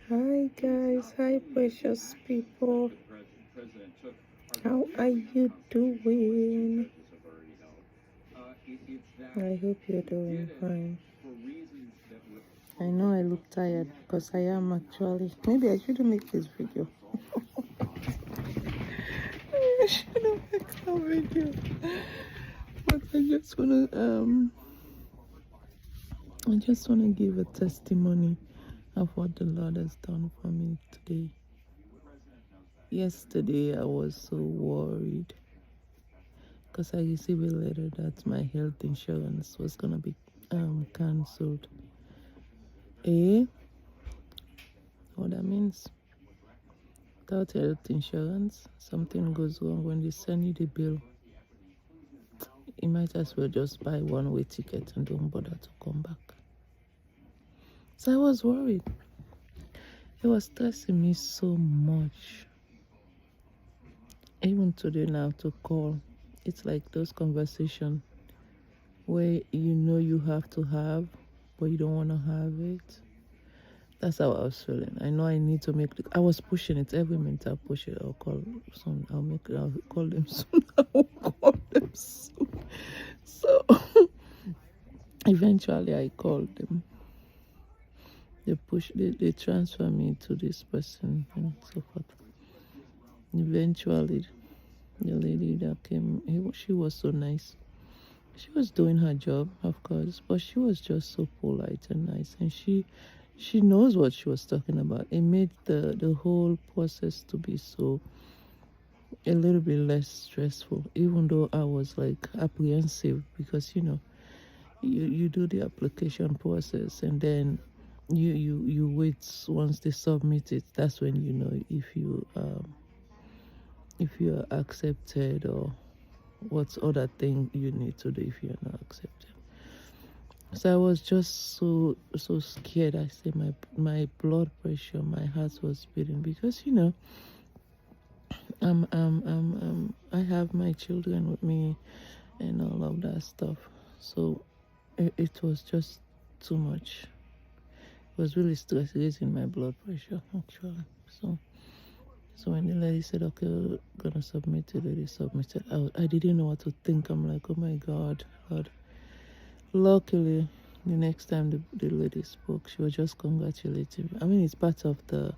Hi guys, hi precious people. How are you doing? I hope you're doing fine. I know I look tired because I am actually. Maybe I shouldn't make this video. I shouldn't make a video. But I just wanna give a testimony of what the Lord has done for me today. Yesterday I was so worried because I received a letter that my health insurance was gonna be cancelled. What that means? Without health insurance, something goes wrong when they send you the bill. You might as well just buy one-way ticket and don't bother to come back. So I was worried. It was stressing me so much. Even today now to call, it's like those conversations where you know you have to have, but you don't want to have it. That's how I was feeling. I know I need to make. I was pushing it every minute. I'll push it. I'll call soon. I'll call them soon. I'll call them soon. So eventually, I called them. They transfer me to this person and so forth. Eventually, the lady that came, she was so nice. She was doing her job, of course, but she was just so polite and nice, and she knows what she was talking about. It made the whole process to be so a little bit less stressful, even though I was like apprehensive because you do the application process and then you wait. Once they submit it, that's when you know if you are accepted or what's other thing you need to do if you're not accepted. So I was just so scared. I say my blood pressure, my heart was beating because I have my children with me and all of that stuff. So it was just too much. It was really raising my blood pressure actually. So when the lady said, okay, we're gonna submit it, the lady submitted. I didn't know what to think. I'm like, oh my God. Luckily, the next time the lady spoke, she was just congratulating me. I mean, it's part of the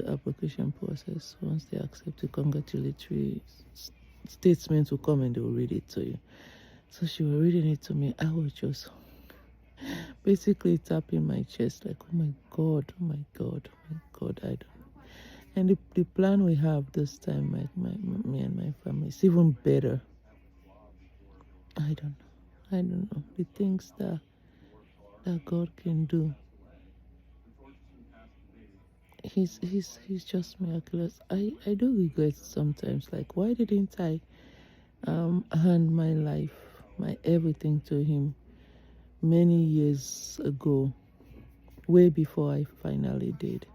application process. Once they accept the congratulatory statement will come and they will read it to you. So she was reading it to me. I was just basically tapping my chest like, oh my God, oh my God, oh my God, I don't know. And the plan we have this time, me and my family, is even better. I don't know. The things that God can do. He's just miraculous. I do regret sometimes, like, why didn't I hand my life, my everything to him many years ago, way before I finally did.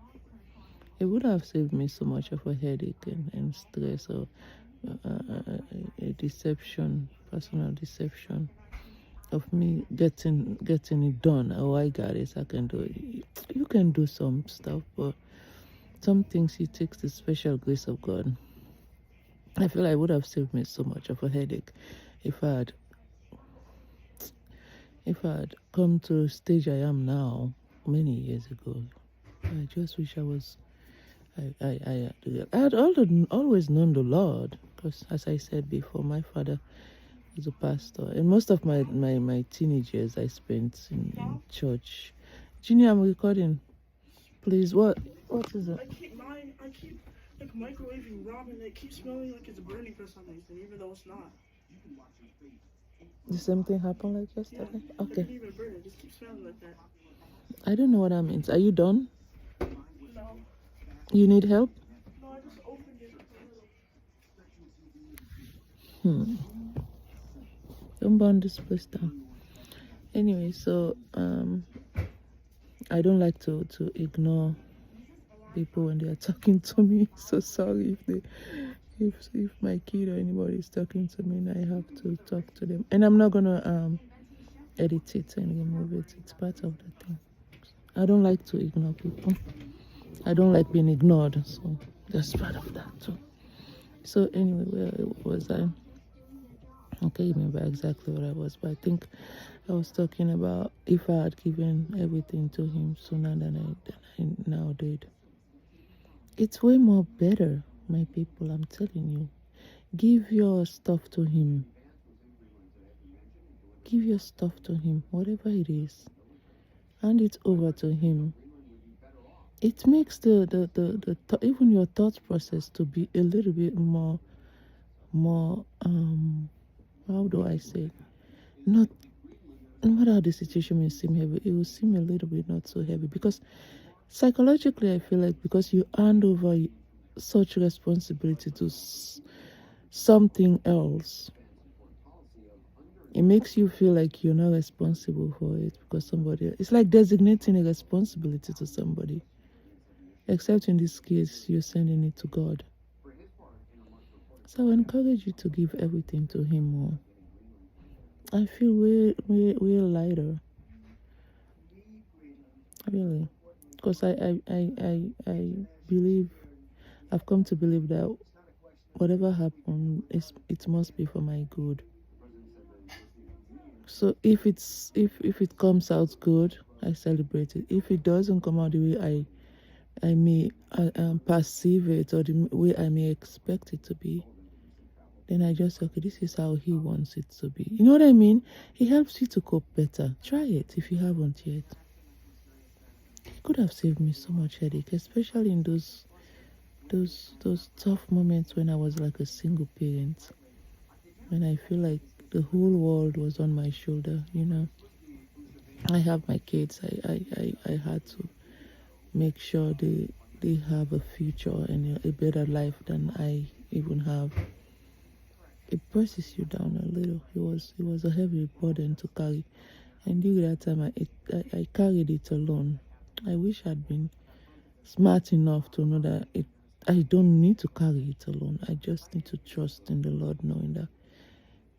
It would have saved me so much of a headache and stress or a deception, personal deception of me getting it done. Oh, I got it, I can do it. You can do some stuff, but some things it takes the special grace of God. I feel I would have saved me so much of a headache if I had come to the stage I am now many years ago. I just wish I was. I had always known the Lord because, as I said before, my father was a pastor, and most of my teenage years I spent in church. Junior, I'm recording. Please, what is it? I keep like microwaving ramen. It keeps smelling like it's burning for some reason, even though it's not. The same thing happened like yesterday? Yeah, okay. It didn't even burn. It just keeps smelling like that. I don't know what that means. Are you done? No. You need help? No, I just opened it. Don't burn this place down. Anyway, so I don't like to ignore people when they are talking to me. So sorry if my kid or anybody is talking to me and I have to talk to them. And I'm not gonna edit it and remove it. It's part of the thing. I don't like to ignore people. I don't like being ignored, so that's part of that too. So anyway, where was I? I can't remember exactly what I was, but I think I was talking about if I had given everything to him sooner than I now did. It's way more better, my people, I'm telling you. Give your stuff to him. Give your stuff to him, whatever it is. Hand it over to him. It makes even your thought process to be a little bit more how do I say, not no matter how the situation may seem heavy, it will seem a little bit not so heavy, because psychologically I feel like because you hand over such responsibility to something else, it makes you feel like you're not responsible for it because somebody else. It's like designating a responsibility to somebody, except in this case you're sending it to God. So I encourage you to give everything to him more. I feel way lighter, really, because I believe, I've come to believe that whatever happened, it must be for my good. So if it comes out good, I celebrate it. If it doesn't come out the way I may perceive it, or the way I may expect it to be, then I just, okay, this is how he wants it to be. You know what I mean? He helps you to cope better. Try it if you haven't yet. It could have saved me so much headache, especially in those tough moments when I was like a single parent, when I feel like the whole world was on my shoulder. I have my kids. I had to make sure they have a future and a better life than I even have. It presses you down a little. It was a heavy burden to carry, and during that time I carried it alone. I wish I'd been smart enough to know that I don't need to carry it alone. I just need to trust in the Lord, knowing that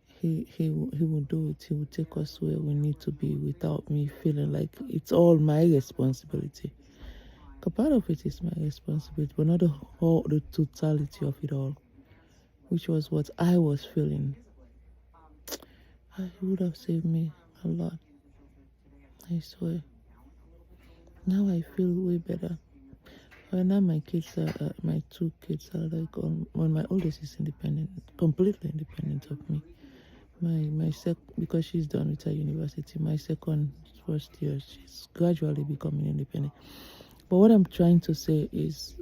He will do it. He will take us where we need to be without me feeling like it's all my responsibility. Because part of it is my responsibility, but not the totality of it all, which was what I was feeling. It would have saved me a lot, I swear. Now I feel way better. Well, now my kids my two kids are like my oldest is independent, completely independent of me. Because she's done with her university, my second first year, she's gradually becoming independent. But what I'm trying to say is,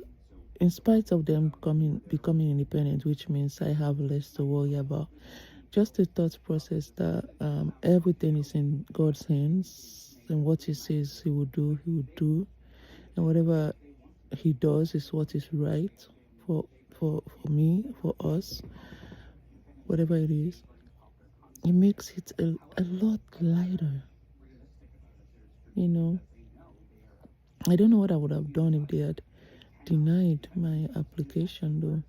in spite of them becoming independent, which means I have less to worry about, just the thought process that everything is in God's hands, and what He says He will do, and whatever He does is what is right for me, for us, whatever it is. It makes it a lot lighter. I don't know what I would have done if they had denied my application, though.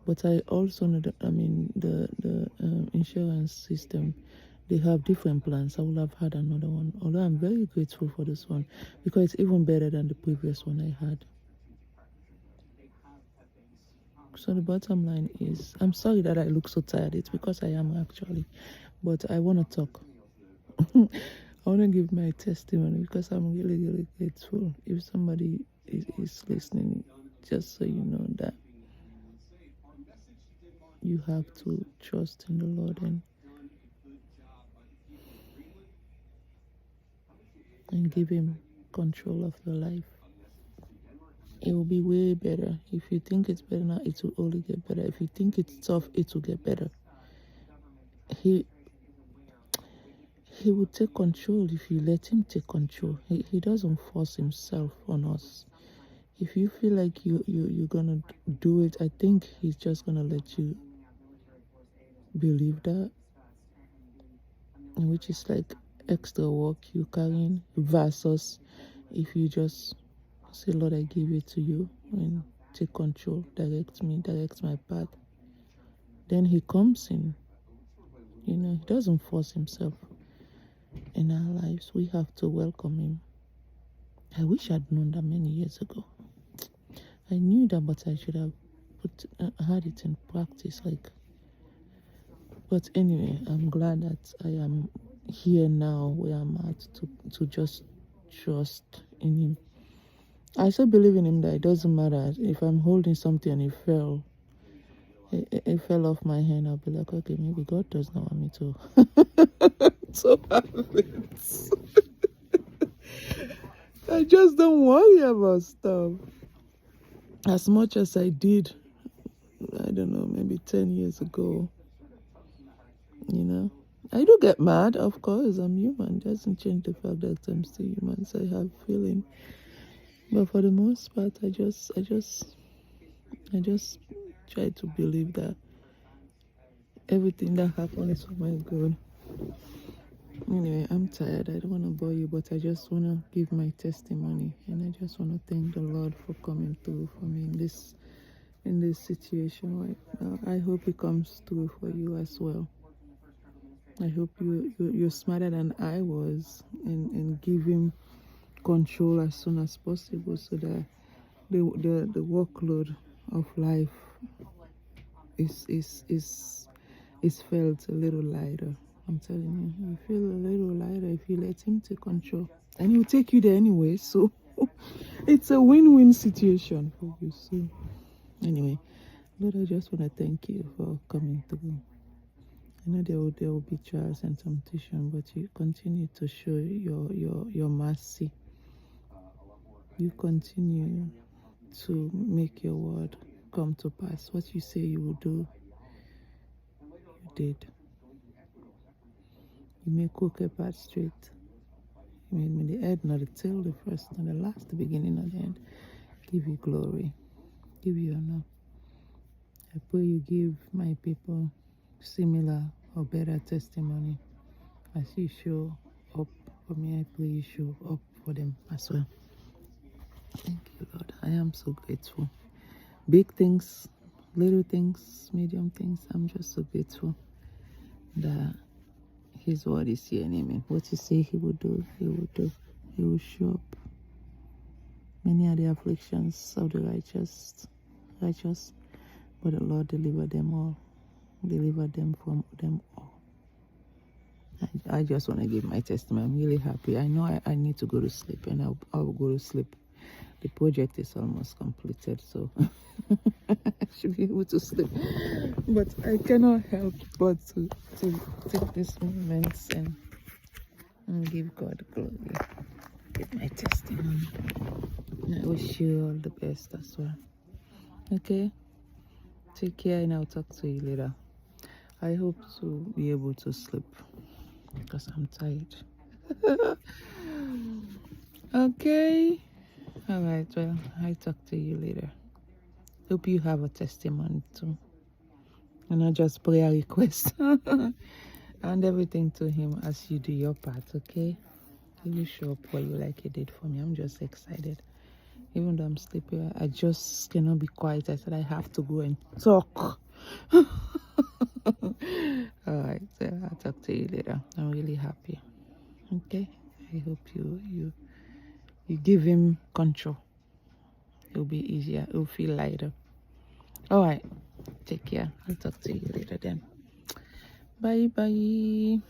But I also know that, the insurance system, they have different plans. I would have had another one. Although I'm very grateful for this one, because it's even better than the previous one I had. So the bottom line is, I'm sorry that I look so tired. It's because I am, actually. But I want to talk. I want to give my testimony because I'm really, really grateful. If somebody is listening, just so you know that you have to trust in the Lord and give Him control of your life. It will be way better. If you think it's better now, it will only get better. If you think it's tough, it will get better. He will take control if you let Him take control. He doesn't force Himself on us. If you feel like you're gonna do it, I think He's just gonna let you believe that, which is like extra work you carrying, versus if you just say, Lord, I give it to you and take control, direct me, direct my path. Then He comes in. He doesn't force Himself. in our lives, we have to welcome him. I wish I'd known that many years ago. I knew that, but I should have had it in practice. But anyway, I'm glad that I am here now where I'm at to just trust in him. I still believe in him that it doesn't matter if I'm holding something and it fell off my hand. I'll be like, okay, maybe God does not want me to to have it. I just don't worry about stuff as much as I did. I don't know, maybe 10 years ago. I do get mad, of course. I'm human. It doesn't change the fact that I'm still human. So I have feeling, but for the most part, I just try to believe that everything that happens is for my good. Anyway, I'm tired. I don't want to bore you, but I just want to give my testimony, and I just want to thank the Lord for coming through for me in this situation right now. I hope He comes through for you as well. I hope you're smarter than I was and give Him control as soon as possible, so that the workload of life is felt a little lighter. I'm telling you feel a little lighter if you let Him take control, and He will take you there anyway. So it's a win-win situation for you. So anyway, Lord, I just want to thank you for coming through. I know there will be trials and temptation, but you continue to show your mercy. You continue to make your word come to pass. What you say you will do, you did. You make crooked path straight. You made me the head, not the tail, the first, not the last, the beginning, not the end. Give you glory. Give you honor. I pray you give my people similar or better testimony as you show up for me. I pray you show up for them as well. Thank you, Lord. I am so grateful. Big things, little things, medium things. I'm just so grateful that His word is here and amen. What you say He will do, He will do. He will show up. Many are the afflictions of the righteous, but the Lord delivered them all. Deliver them from them all. I just want to give my testimony. I'm really happy. I know I need to go to sleep, and I'll go to sleep. The project is almost completed, so I should be able to sleep. But I cannot help but to take this moment and give God glory. Give my testimony. And I wish you all the best as well. Okay? Take care, and I'll talk to you later. I hope to be able to sleep because I'm tired. Okay. All right. Well, I'll talk to you later. Hope you have a testimony too. And not just prayer request. And everything to Him as you do your part, okay? He will show up for you like He did for me. I'm just excited. Even though I'm sleepy, I just cannot be quiet. I said I have to go and talk. All right, so I'll talk to you later. I'm really happy. Okay, I hope you give Him control. It'll be easier. It'll feel lighter. All right, take care. I'll talk to you later then. Bye. Okay.